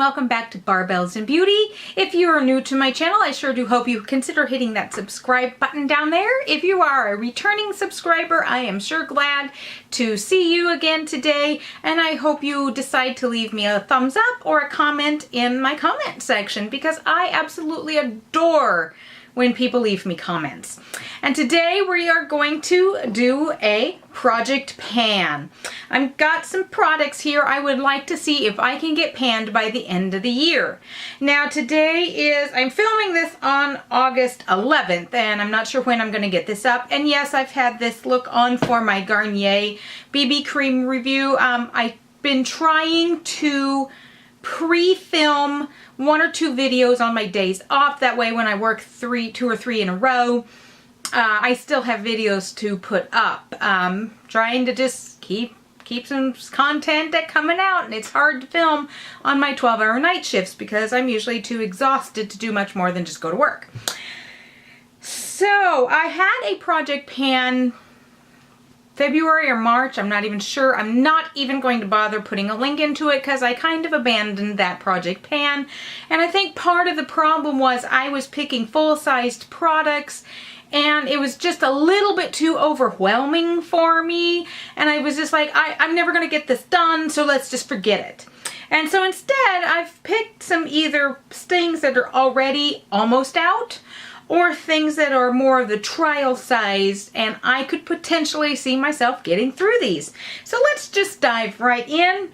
welcome back to Barbells and Beauty. If you are new to my channel, I sure do hope you consider hitting that subscribe button down there. If you are a returning subscriber, I am sure glad to see you again today, and I hope you decide to leave me a thumbs up or a comment in my comment section, because I absolutely adore when people leave me comments. And today we are going to do a project pan. I've got some products here I would like to see if I can get panned by the end of the year. Now I'm filming this on August 11th, and I'm not sure when I'm going to get this up. And yes, I've had this look on for my Garnier BB cream review. I've been trying to pre-film 1 or 2 videos on my days off. That way when I work 2 or 3 in a row, I still have videos to put up. Trying to just keep some content coming out, and it's hard to film on my 12-hour night shifts because I'm usually too exhausted to do much more than just go to work. So I had a project pan February or March, I'm not even sure. I'm not even going to bother putting a link into it because I kind of abandoned that project pan. And I think part of the problem was I was picking full-sized products, and it was just a little bit too overwhelming for me. And I was just like, I'm never going to get this done, so let's just forget it. And so instead, I've picked some either things that are already almost out, or things that are more of the trial size, and I could potentially see myself getting through these. So let's just dive right in,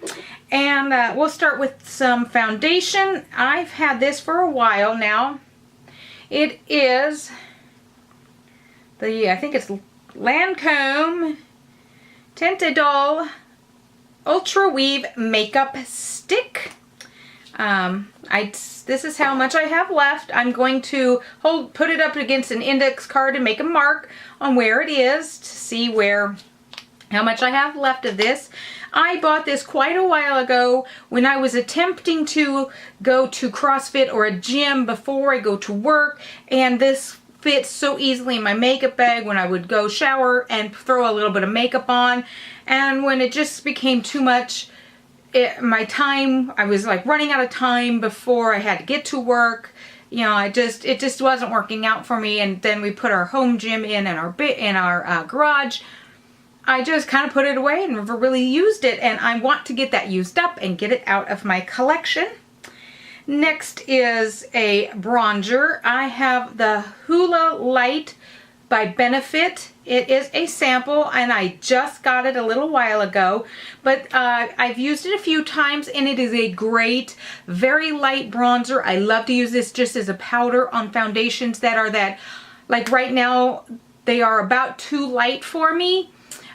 and we'll start with some foundation. I've had this for a while now. It is I think it's Lancome Tintidol Ultra Weave Makeup Stick. This is how much I have left. I'm going to put it up against an index card and make a mark on where it is to see how much I have left of this. I bought this quite a while ago when I was attempting to go to CrossFit or a gym before I go to work, and this fits so easily in my makeup bag when I would go shower and throw a little bit of makeup on. And when it just became too much, I was like running out of time before I had to get to work. You know, it just wasn't working out for me. And then we put our home gym in our garage. I just kind of put it away and never really used it. And I want to get that used up and get it out of my collection. Next is a bronzer. I have the Hoola Light by Benefit. It is a sample, and I just got it a little while ago, but I've used it a few times, and it is a great, very light bronzer. I love to use this just as a powder on foundations that are like right now, they are about too light for me,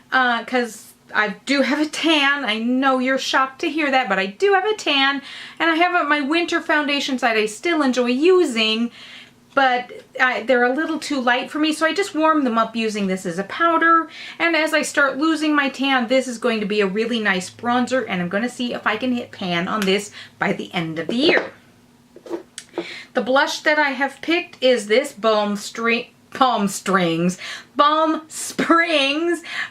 because I do have a tan. I know you're shocked to hear that, but I do have a tan, and I have my winter foundations that I still enjoy using, but they're a little too light for me, so I just warm them up using this as a powder. And as I start losing my tan, this is going to be a really nice bronzer, and I'm going to see if I can hit pan on this by the end of the year. The blush that I have picked is this Balm Springs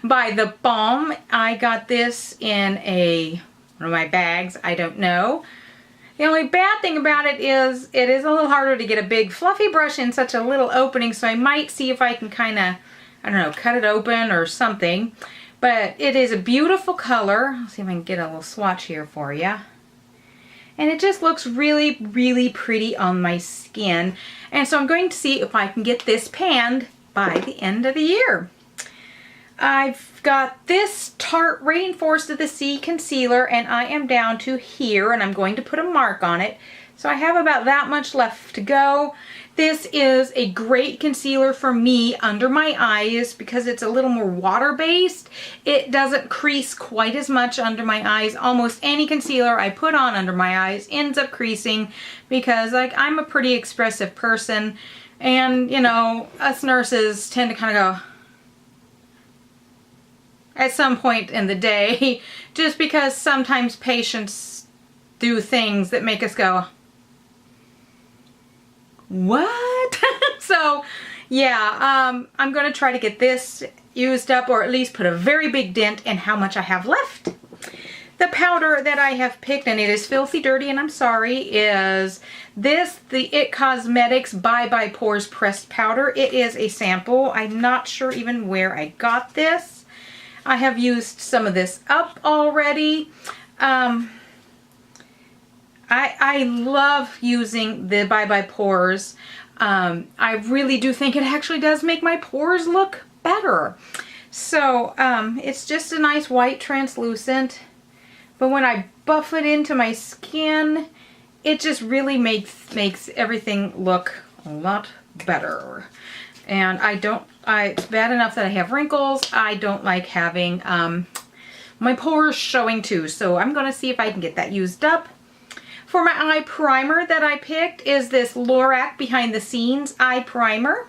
by The Balm. I got this in one of my bags. I don't know. The only bad thing about it is a little harder to get a big fluffy brush in such a little opening, so I might see if I can kind of, I don't know, cut it open or something. But it is a beautiful color. I'll see if I can get a little swatch here for you. And it just looks really, really pretty on my skin. And so I'm going to see if I can get this panned by the end of the year. I've got this Tarte Rainforest of the Sea concealer, and I am down to here, and I'm going to put a mark on it. So I have about that much left to go. This is a great concealer for me under my eyes because it's a little more water-based. It doesn't crease quite as much under my eyes. Almost any concealer I put on under my eyes ends up creasing because, like, I'm a pretty expressive person, and, you know, us nurses tend to kind of go at some point in the day, just because sometimes patients do things that make us go, what? So yeah, I'm going to try to get this used up, or at least put a very big dent in how much I have left. The powder that I have picked, and it is filthy dirty and I'm sorry, is this, the It Cosmetics Bye Bye Pores Pressed Powder. It is a sample. I'm not sure even where I got this. I have used some of this up already. I love using the Bye Bye Pores. I really do think it actually does make my pores look better. So it's just a nice white translucent. But when I buff it into my skin, it just really makes everything look a lot better. And it's bad enough that I have wrinkles. I don't like having my pores showing too. So I'm going to see if I can get that used up. For my eye primer that I picked is this Lorac Behind the Scenes eye primer.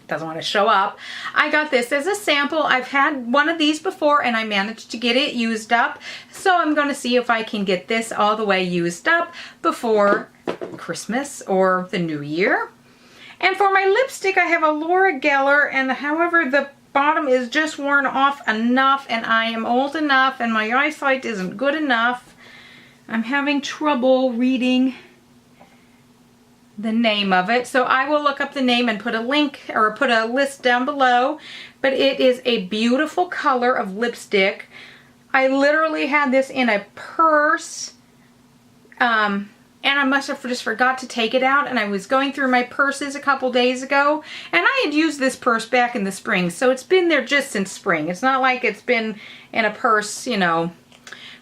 Doesn't want to show up. I got this as a sample. I've had one of these before and I managed to get it used up. So I'm going to see if I can get this all the way used up before Christmas or the New Year. And for my lipstick, I have a Laura Geller, and however the bottom is just worn off enough, and I am old enough and my eyesight isn't good enough. I'm having trouble reading the name of it, so I will look up the name and put a link or put a list down below. But it is a beautiful color of lipstick. I literally had this in a purse, and I must have just forgot to take it out, and I was going through my purses a couple days ago, and I had used this purse back in the spring, so it's been there just since spring. It's not like it's been in a purse, you know,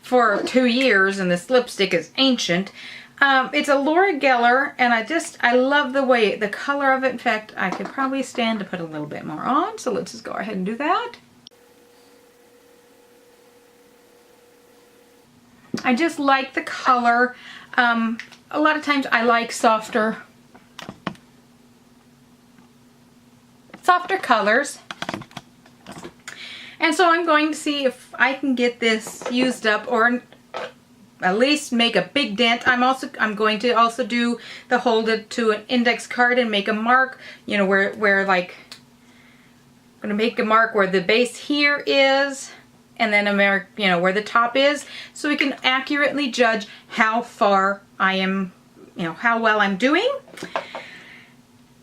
for 2 years, and this lipstick is ancient. It's a Laura Geller, and I love the way, the color of it. In fact, I could probably stand to put a little bit more on, so let's just go ahead and do that. I just like the color. A lot of times I like softer colors. And so I'm going to see if I can get this used up, or at least make a big dent. I'm going to also do the hold it to an index card and make a mark, you know, where like, I'm going to make a mark where the base here is, and then you know, where the top is, so we can accurately judge how far I am, you know, how well I'm doing.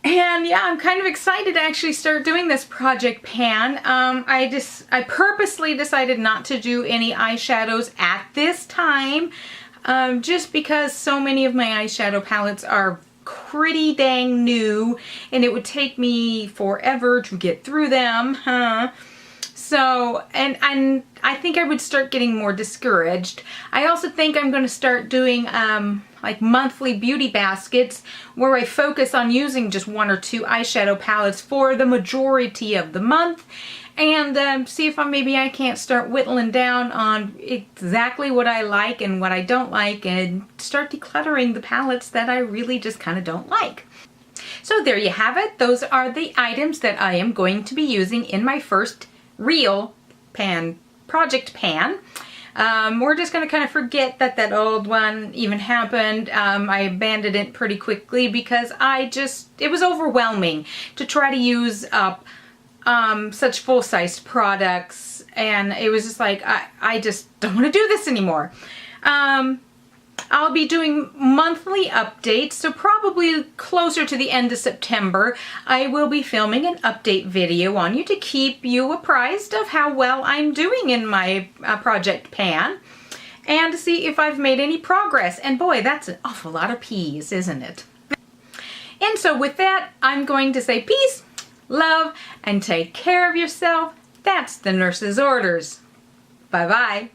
And yeah, I'm kind of excited to actually start doing this project pan. I purposely decided not to do any eyeshadows at this time, just because so many of my eyeshadow palettes are pretty dang new, and it would take me forever to get through them, So, and I think I would start getting more discouraged. I also think I'm going to start doing like monthly beauty baskets where I focus on using just 1 or 2 eyeshadow palettes for the majority of the month, and see if maybe I can't start whittling down on exactly what I like and what I don't like, and start decluttering the palettes that I really just kind of don't like. So there you have it. Those are the items that I am going to be using in my first real project pan. We're just going to kind of forget that old one even happened. I abandoned it pretty quickly because it was overwhelming to try to use up such full-sized products, and it was just like, I just don't want to do this anymore. I'll be doing monthly updates, so probably closer to the end of September, I will be filming an update video on you to keep you apprised of how well I'm doing in my project pan, and to see if I've made any progress. And boy, that's an awful lot of P's, isn't it? And so with that, I'm going to say peace, love, and take care of yourself. That's the nurse's orders. Bye-bye.